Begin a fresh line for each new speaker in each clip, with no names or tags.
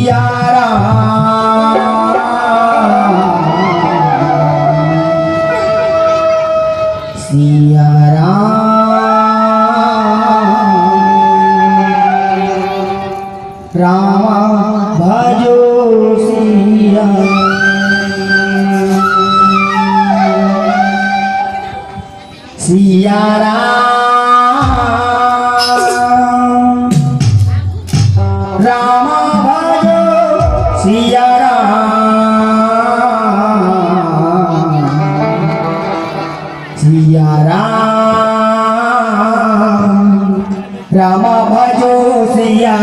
सिया सिया रामा भजो सिया सिया रामा भजो सिया सिया रामा भजो सिया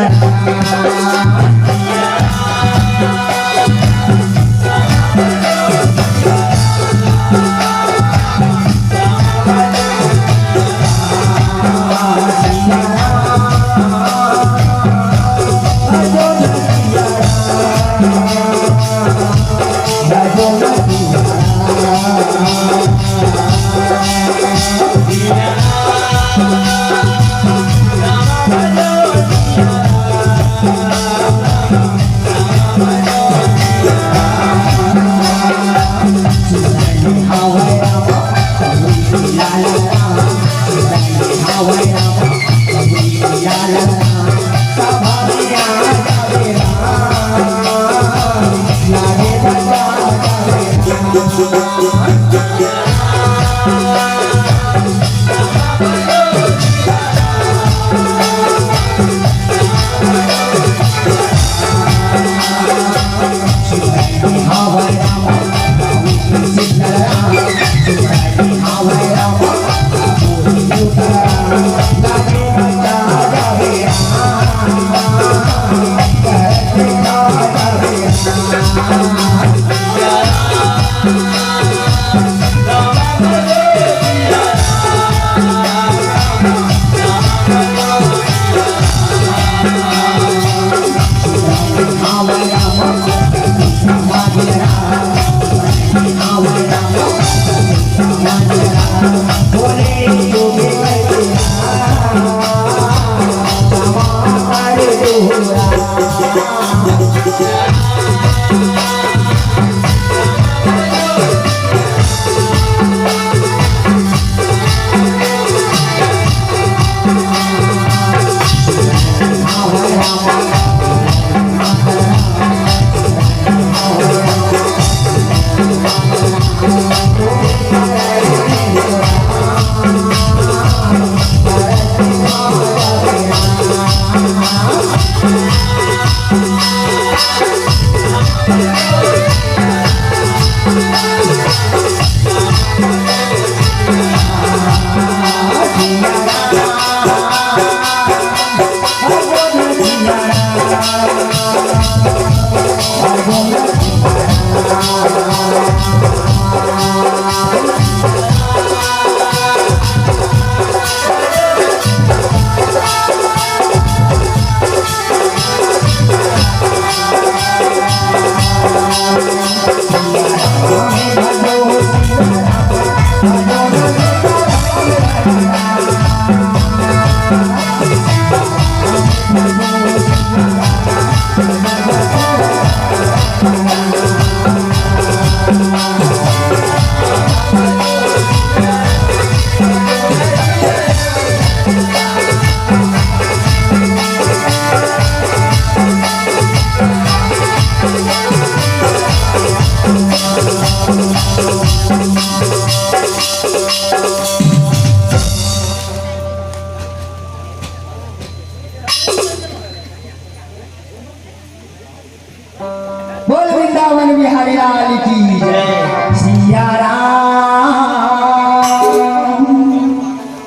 बोल वृंदावन बिहारी लाल की जय। सिया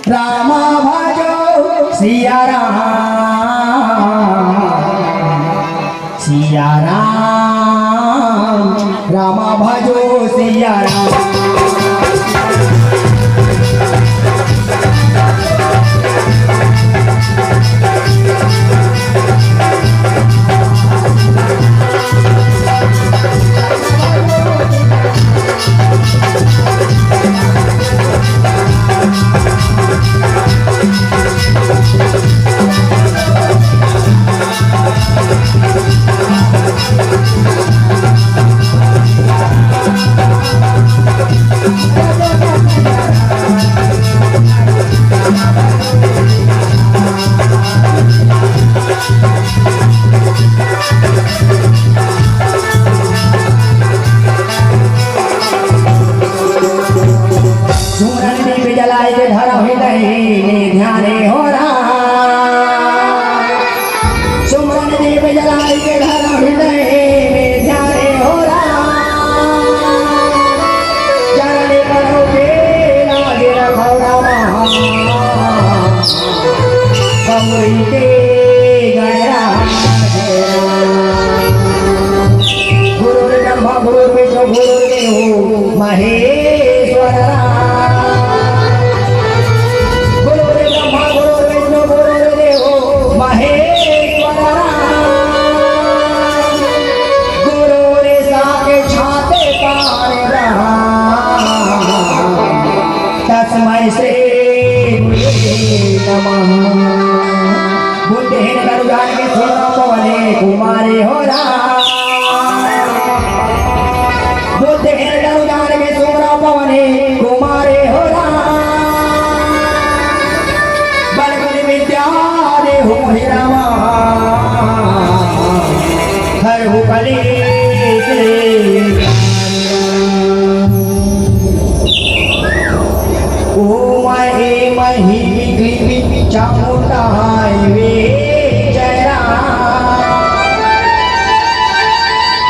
रामा भजो सिया सिया रामा भजो सिया के घर हृदय में ध्याने हो चरण करो के लागे रखो रामा कमरी के गणरा गुरुर्ब्रह्मा गुरुर्विष्णु गुरुर्देवो महेश्वर गुरुर्ब्रह्मा गुरुर्विष्णु गुरुर्देवो महेश्वर गुरुरे साके छाते पार तस्मै श्री गुरुवे नमः बुद्धिहीन गरुड़ान के सुनो पवने कुमारे हो बुद्धिहीन गरुड़ान के सुनो पवने कुमारे हो बलगुण विद्या दे हो रामा हर हो कले ओ महे मही ग्रीवी चामुंडाय वे जयरा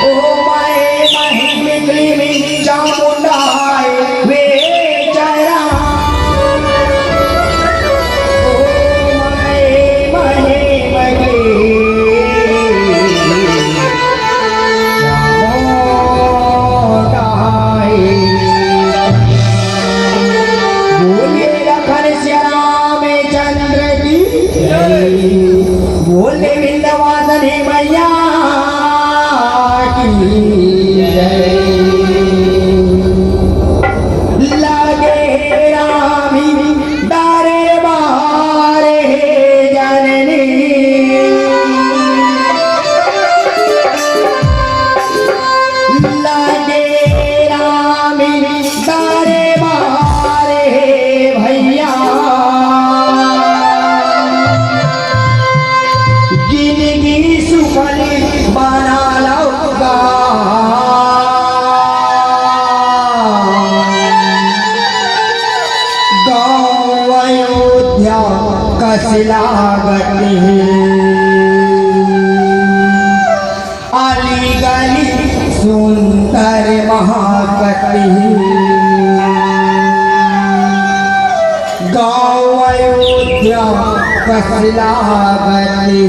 ओ महे मही ग्रीवी चामुंडाय वे जयरा ओ महे मही बोले विंध्यवासिनी मैया की जय लगे रामी दारे बारे जननी लगे रामी दारे बारे भैया जिंदगी सुखली बना लौगा गाँव अयोध्या कसलागती अली गली सुंदर महाकती गाँव अयोध्या कसलागती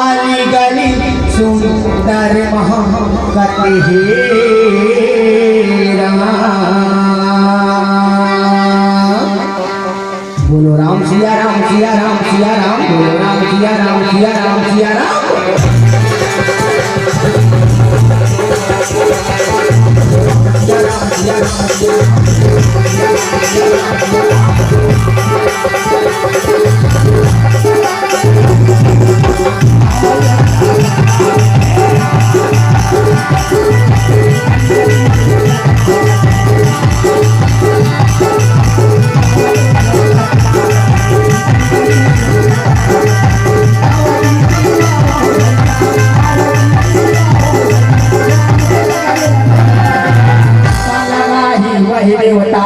अली गली सुंदर महाकती बोलो राम सिया राम सिया राम सिया राम बोलो राम सिया राम सिया राम सिया राम वही देवता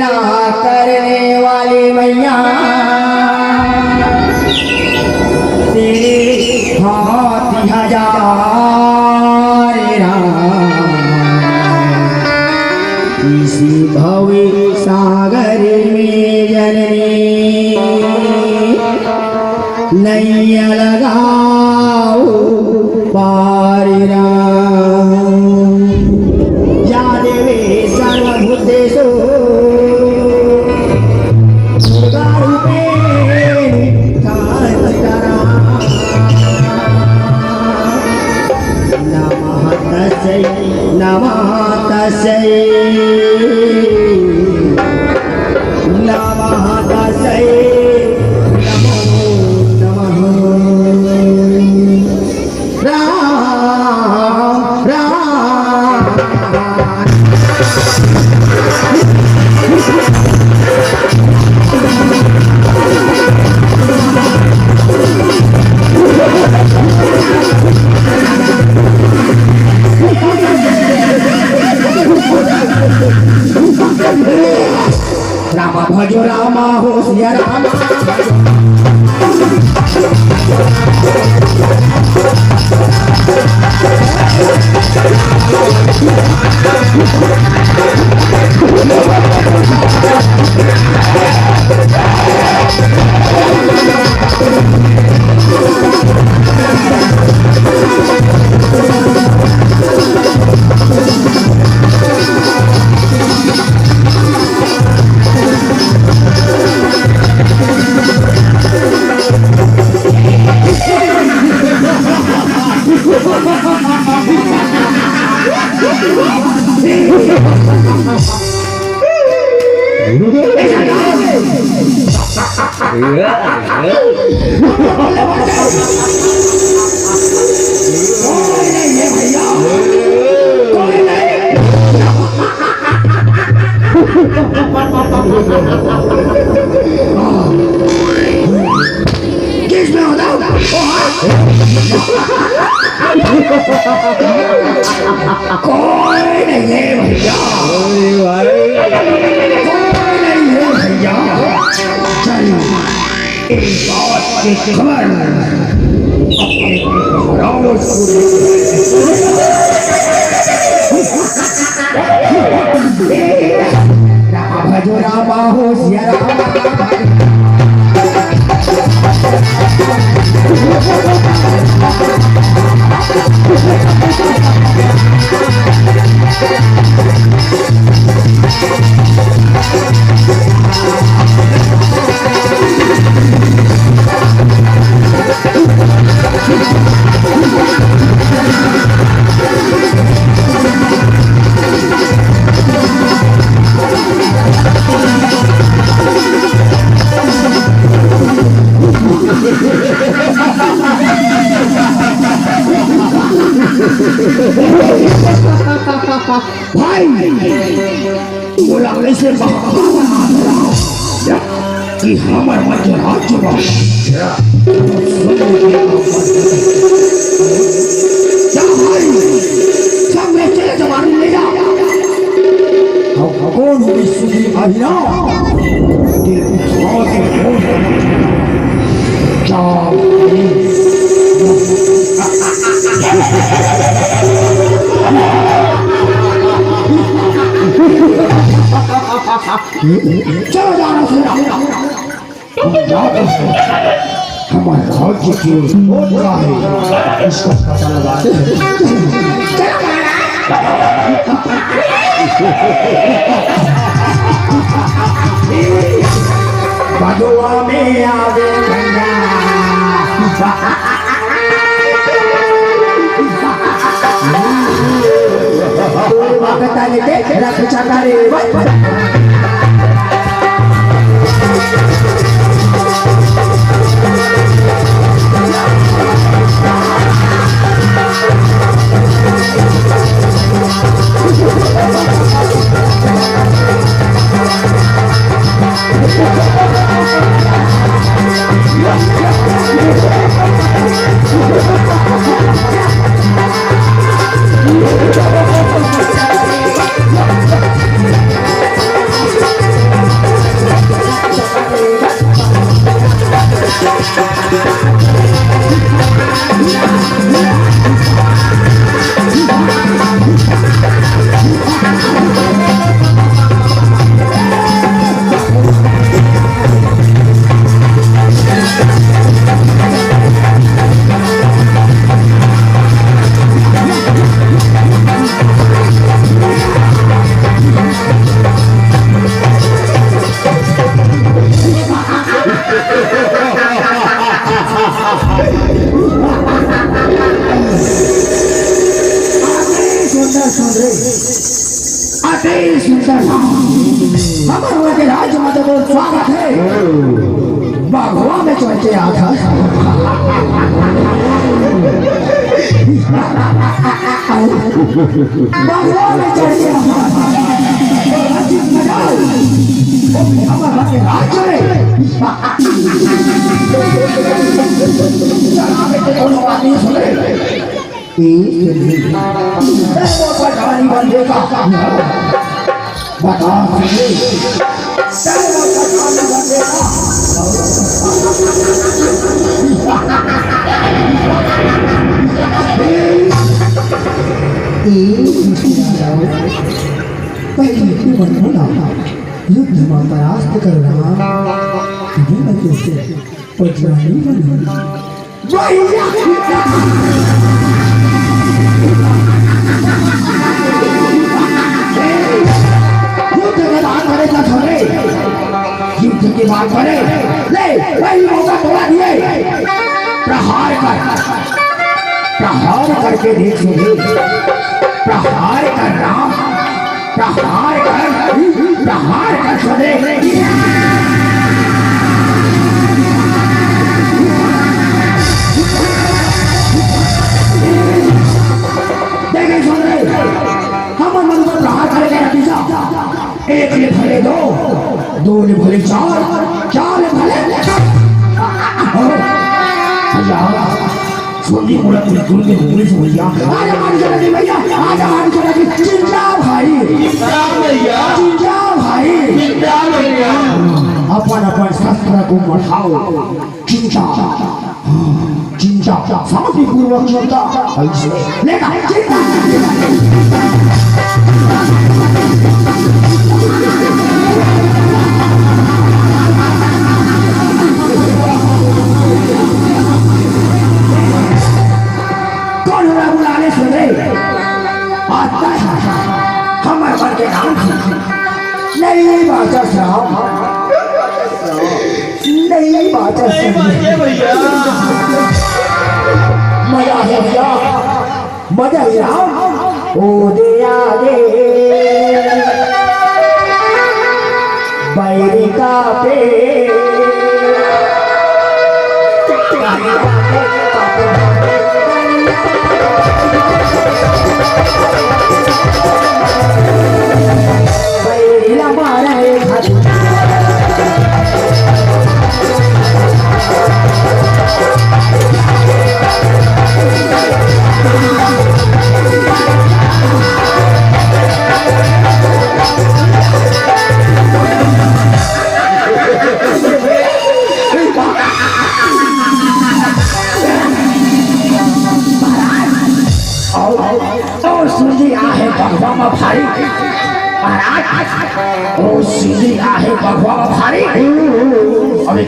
लीला करने वाली मैया तेरे हाथ हजार इसी भवे सागर में जननी नैया लगाओ पार या देवे सर्वभूतेषु नमः तस्यै नमः तस्यै नमो नमः राम राम राम भजो राम हो सिया राम कोई नहीं है भैया कोई नहीं है भैया चल एक बात की खबर राम भजो राम हो सिया राम भाई बोला से कि हमार मध्य राज्य चले जवान ले जा कौन चलो जाना हमारे राज्य की इसको पता लगा बदुआ में आवे भैया रक्षा करे हमारे के राज्य में तो स्वागत है बागवा में चढ़ के आता बागवा में चढ़ के हमारे राज्य में युद्ध में परास्त कर रहा युद्ध की बात करे ले वही मौका तोड़ा दिए प्रहार करके देखिए प्रहार कर राम प्रहार कर सदे देखे सुन रहे हम मन को प्रहार करेगा नतीजा एक ने भले दो ने भले चार ने भले सुनती मुड़ा तुझे दूर के घूमने से भैया आज हमारी जगह भैया आज हमारी जगह चिंता भाई चिंता भाई अपन शस्त्र को बढ़ाओ चिंता शांति पूर्वक चलता लेगा चिंता हमारे मन के नाम नहीं बाजा श्राम नहीं बाजा भैया मजा है भैया मजा है ओ दे आगे बैरी का पे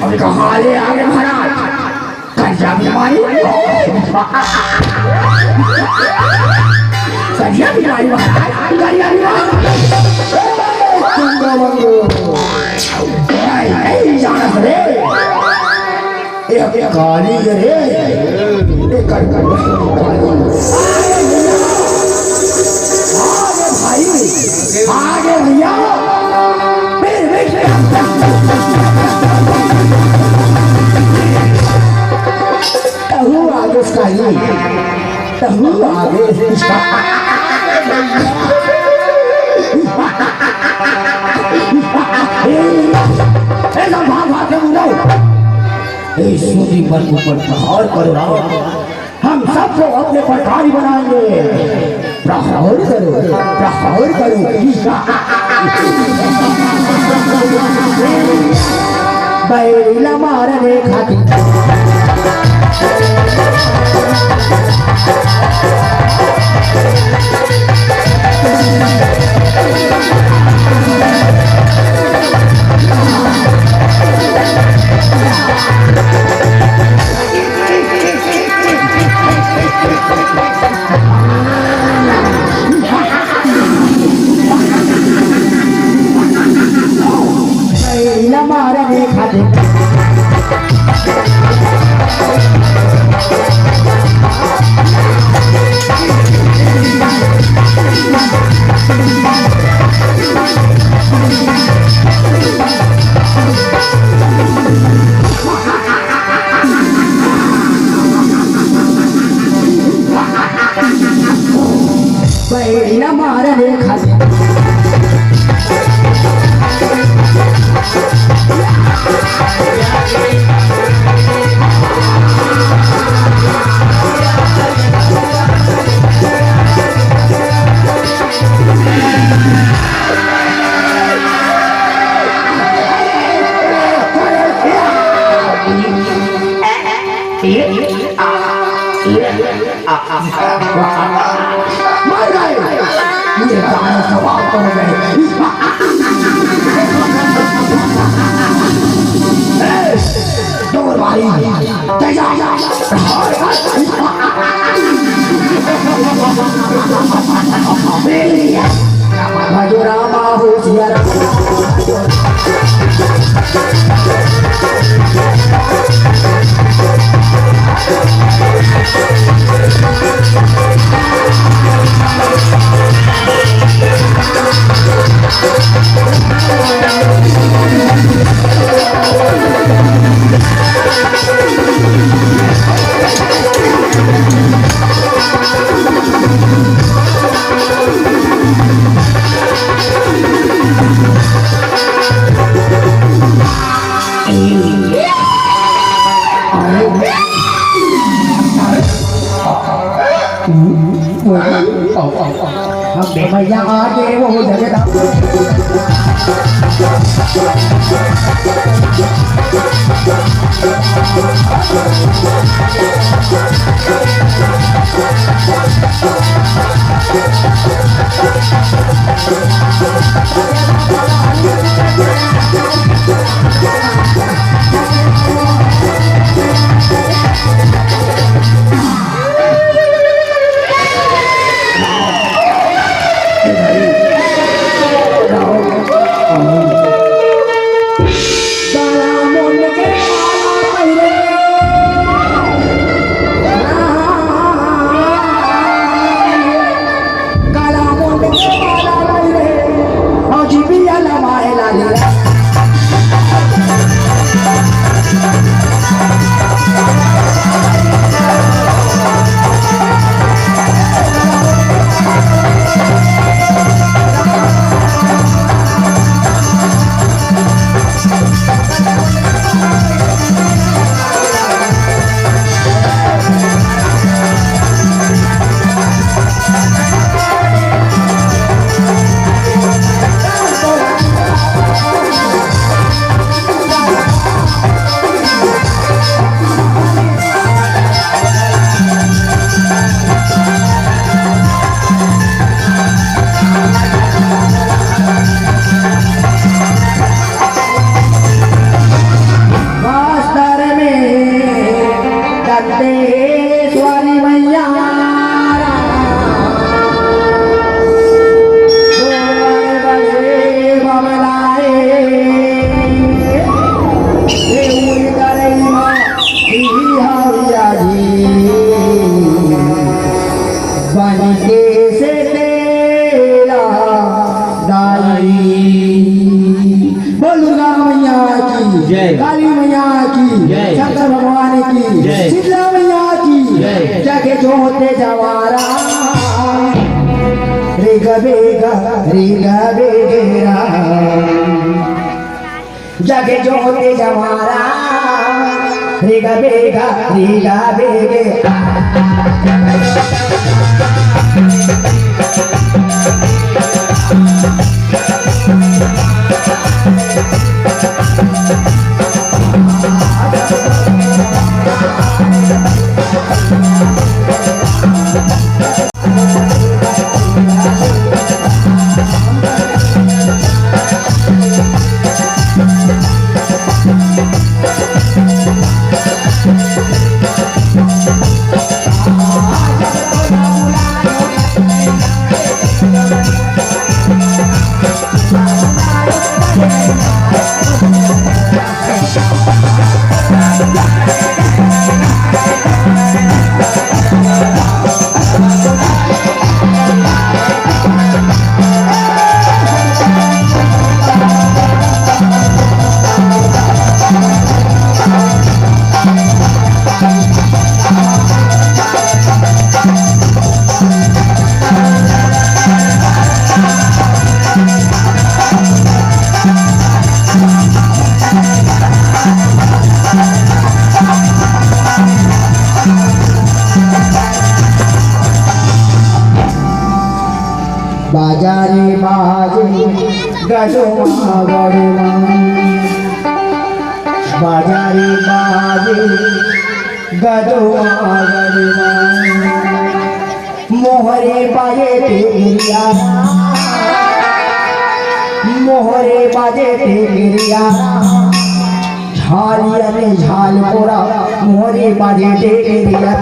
अभी कहाँ ले आगे महाराज कर्जा बीमारी कर्जा बीमारी महाराज कर्जा बीमारी जाना रे एक काली रे एक भाई आगे भैया आगे उसका ही आगे भाग के बुलाओ सूदी पर ऊपर प्रहार करो हम सबको अपने प्रकारी बनाएंगे प्रहार करो बैला मारने खातिर मर गए ये गाने सवाल कर गए दूर भाई जा रामा हो सिया हम भैया आगे वो जगह काली मैया की शंकर भगवान की शीतला मैया की जाके जो होते जवारा रे गबेगा बेगेरा जाके जो होते जवारा रे गबेगा बेगेरा बाजारे बाजे गडोमा गडोमा बाजारे बाजे गदुआ मोहरे बाजे तेरिया मोहरे बाजे तेरिया झालिया ने झाल पोड़ा मोहरे बाजे तेरिया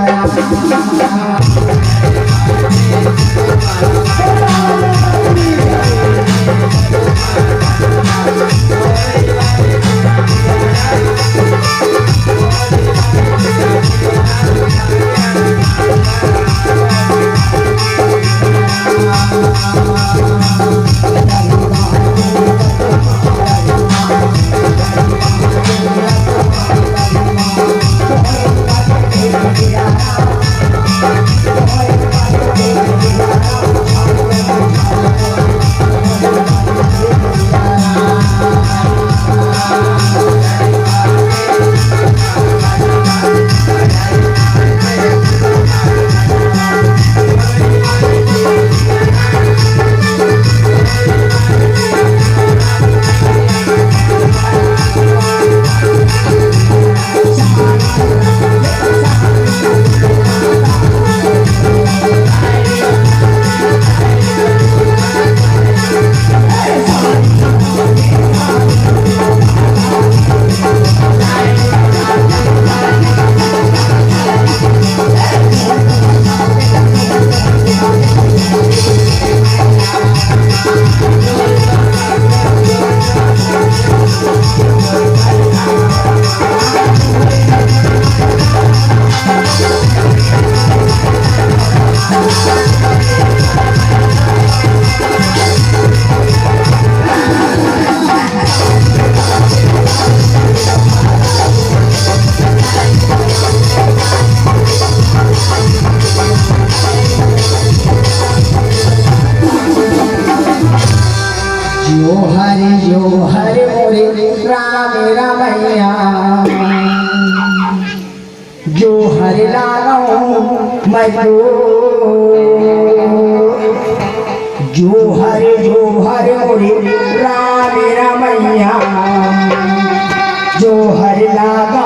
जो हर मोरे राम रमैया जो हर लालो मैं जो हर मोरे राम रमैया जो हर लालो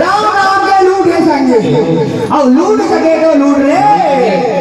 राम राम के लूट है संगी और लूट सके तो लूट रे